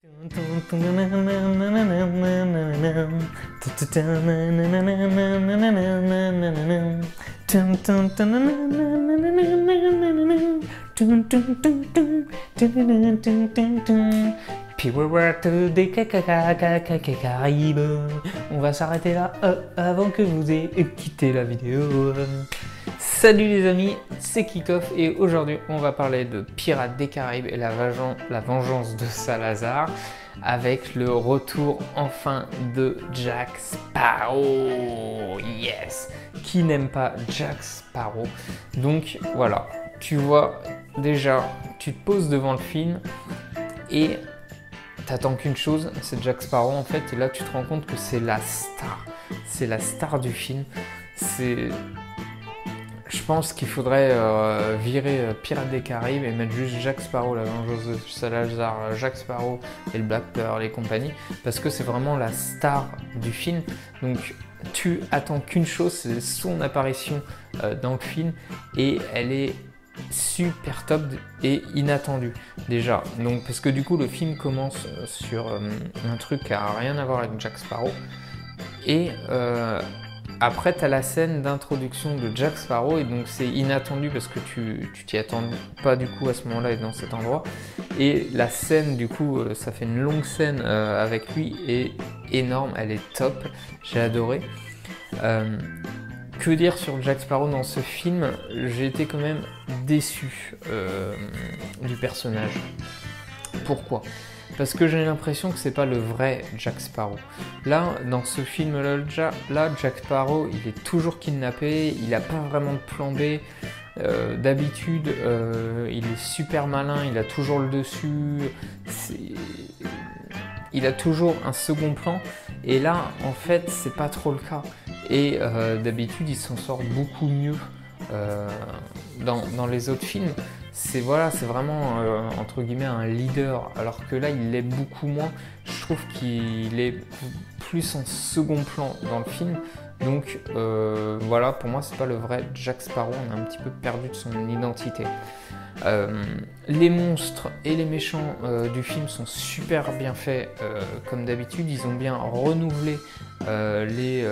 Pirates des Caraïbes. On va s'arrêter là avant que vous ayez quitté la vidéo. Salut les amis, c'est Kickoff et aujourd'hui on va parler de Pirates des Caraïbes et la vengeance de Salazar avec le retour enfin de Jack Sparrow. Yes! Qui n'aime pas Jack Sparrow? Donc voilà, tu vois déjà, tu te poses devant le film et t'attends qu'une chose, c'est Jack Sparrow en fait, et là tu te rends compte que c'est la star du film. Je pense qu'il faudrait virer Pirates des Caraïbes et mettre juste Jack Sparrow, la vengeance de Salazar, Jack Sparrow et le Black Pearl et compagnie, parce que c'est vraiment la star du film. Donc tu attends qu'une chose, c'est son apparition dans le film, et elle est super top et inattendue déjà. Donc parce que du coup le film commence sur un truc qui a rien à voir avec Jack Sparrow, et après, tu as la scène d'introduction de Jack Sparrow, et donc c'est inattendu parce que tu t'y attends pas du coup à ce moment-là et dans cet endroit. Et la scène, du coup, ça fait une longue scène avec lui, et énorme, elle est top, j'ai adoré. Que dire sur Jack Sparrow dans ce film? J'ai été quand même déçu du personnage. Pourquoi? Parce que j'ai l'impression que c'est pas le vrai Jack Sparrow. Là, dans ce film-là, Jack Sparrow, il est toujours kidnappé, il n'a pas vraiment de plan B. D'habitude, il est super malin, il a toujours le dessus, il a toujours un second plan. Et là, en fait, c'est pas trop le cas. Et d'habitude, il s'en sort beaucoup mieux dans les autres films. C'est vraiment entre guillemets un leader, alors que là il l'est beaucoup moins. Je trouve qu'il est plus en second plan dans le film. Donc voilà, pour moi c'est pas le vrai Jack Sparrow, on a un petit peu perdu de son identité. Les monstres et les méchants du film sont super bien faits comme d'habitude. Ils ont bien renouvelé les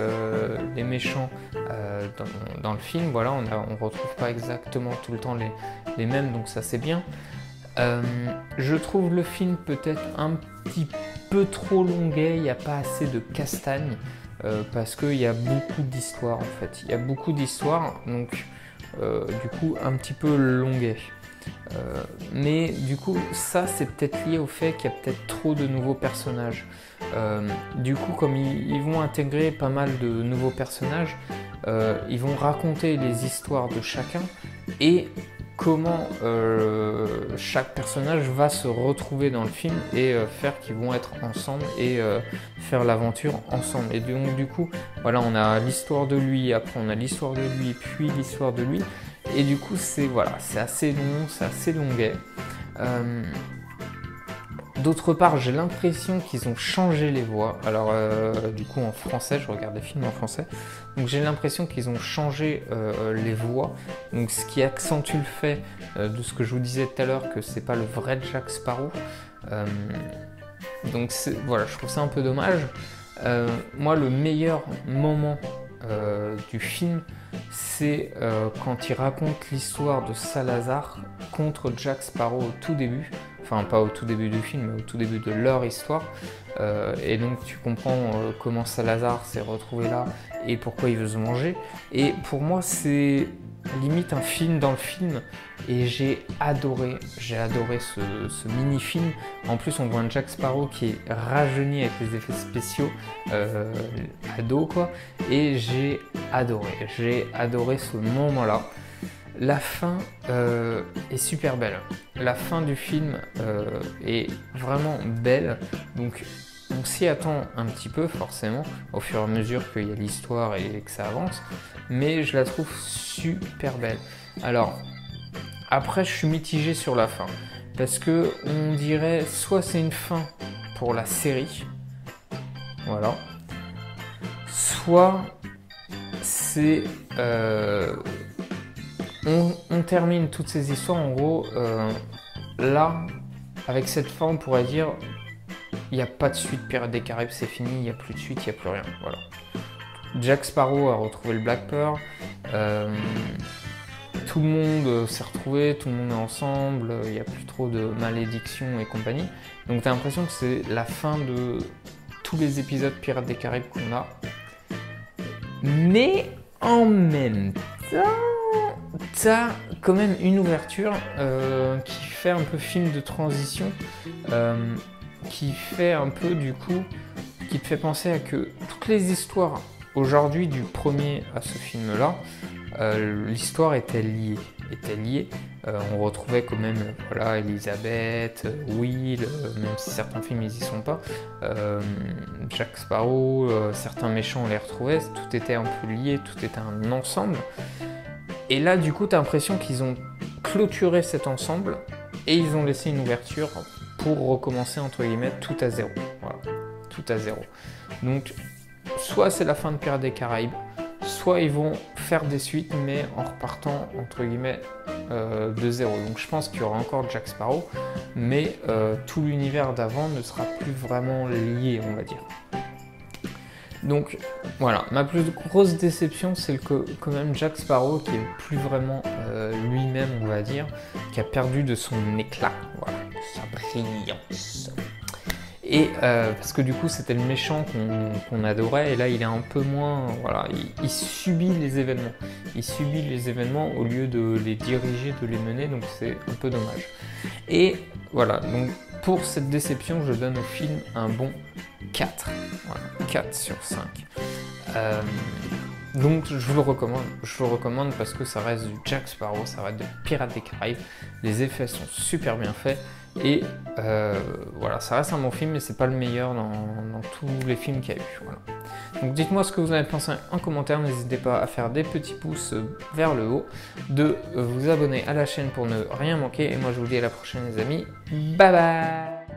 méchants dans le film. Voilà, on retrouve pas exactement tout le temps les mêmes, donc ça c'est bien. Je trouve le film peut-être un petit peu trop longuet, il n'y a pas assez de castagne, parce qu'il y a beaucoup d'histoires en fait. Il y a beaucoup d'histoires, donc du coup un petit peu longuet. Mais du coup ça c'est peut-être lié au fait qu'il y a peut-être trop de nouveaux personnages. Du coup comme ils vont intégrer pas mal de nouveaux personnages, ils vont raconter les histoires de chacun et comment chaque personnage va se retrouver dans le film et faire qu'ils vont être ensemble et faire l'aventure ensemble. Et donc du coup voilà, on a l'histoire de lui, après on a l'histoire de lui, puis l'histoire de lui. Et du coup, c'est assez long, c'est assez longuet. D'autre part, j'ai l'impression qu'ils ont changé les voix. Alors, du coup, en français, je regarde des films en français. Donc, j'ai l'impression qu'ils ont changé les voix. Donc, ce qui accentue le fait de ce que je vous disais tout à l'heure, que c'est pas le vrai Jack Sparrow. Donc, voilà, je trouve ça un peu dommage. Moi, le meilleur moment du film, c'est quand il raconte l'histoire de Salazar contre Jack Sparrow au tout début. Enfin, pas au tout début du film, mais au tout début de leur histoire. Et donc tu comprends comment Salazar s'est retrouvé là et pourquoi il veut se manger. Et pour moi, c'est limite un film dans le film, et j'ai adoré ce mini-film. En plus, on voit un Jack Sparrow qui est rajeuni avec les effets spéciaux, ado quoi, et j'ai adoré ce moment-là. La fin est super belle. La fin du film est vraiment belle, donc on s'y attend un petit peu forcément au fur et à mesure qu'il y a l'histoire et que ça avance, mais je la trouve super belle. Alors après, je suis mitigé sur la fin, parce que on dirait soit c'est une fin pour la série, voilà, soit c'est on termine toutes ces histoires en gros. Là, avec cette fin, on pourrait dire il n'y a pas de suite Pirates des Caraïbes, c'est fini, il n'y a plus de suite, il n'y a plus rien. Voilà. Jack Sparrow a retrouvé le Black Pearl. Tout le monde s'est retrouvé, tout le monde est ensemble, il n'y a plus trop de malédictions et compagnie. Donc t'as l'impression que c'est la fin de tous les épisodes Pirates des Caraïbes qu'on a. Mais en même temps, t'as quand même une ouverture qui fait un peu film de transition, qui fait un peu du coup, qui te fait penser à que toutes les histoires aujourd'hui du premier à ce film-là, l'histoire était liée. On retrouvait quand même voilà, Elizabeth, Will, même si certains films ils y sont pas, Jack Sparrow, certains méchants on les retrouvait, tout était un peu lié, tout était un ensemble. Et là du coup tu as l'impression qu'ils ont clôturé cet ensemble et ils ont laissé une ouverture pour recommencer entre guillemets tout à zéro. Voilà, tout à zéro. Donc soit c'est la fin de Pirates des Caraïbes, soit ils vont faire des suites mais en repartant entre guillemets de zéro. Donc je pense qu'il y aura encore Jack Sparrow, mais tout l'univers d'avant ne sera plus vraiment lié, on va dire. Donc voilà, ma plus grosse déception c'est que quand même Jack Sparrow qui est plus vraiment lui-même, on va dire, qui a perdu de son éclat, voilà, de sa brillance. Et parce que du coup c'était le méchant qu'on adorait et là il est un peu moins, voilà, il subit les événements. Il subit les événements au lieu de les diriger, de les mener, donc c'est un peu dommage. Et voilà, donc pour cette déception je donne au film un bon 4. Voilà, 4 sur 5. Donc je vous le recommande parce que ça reste du Jack Sparrow, ça reste de Pirates des Caraïbes, les effets sont super bien faits et voilà, ça reste un bon film mais c'est pas le meilleur dans tous les films qu'il y a eu. Voilà. Donc dites-moi ce que vous en avez pensé en commentaire, n'hésitez pas à faire des petits pouces vers le haut, de vous abonner à la chaîne pour ne rien manquer et moi je vous dis à la prochaine les amis, bye bye.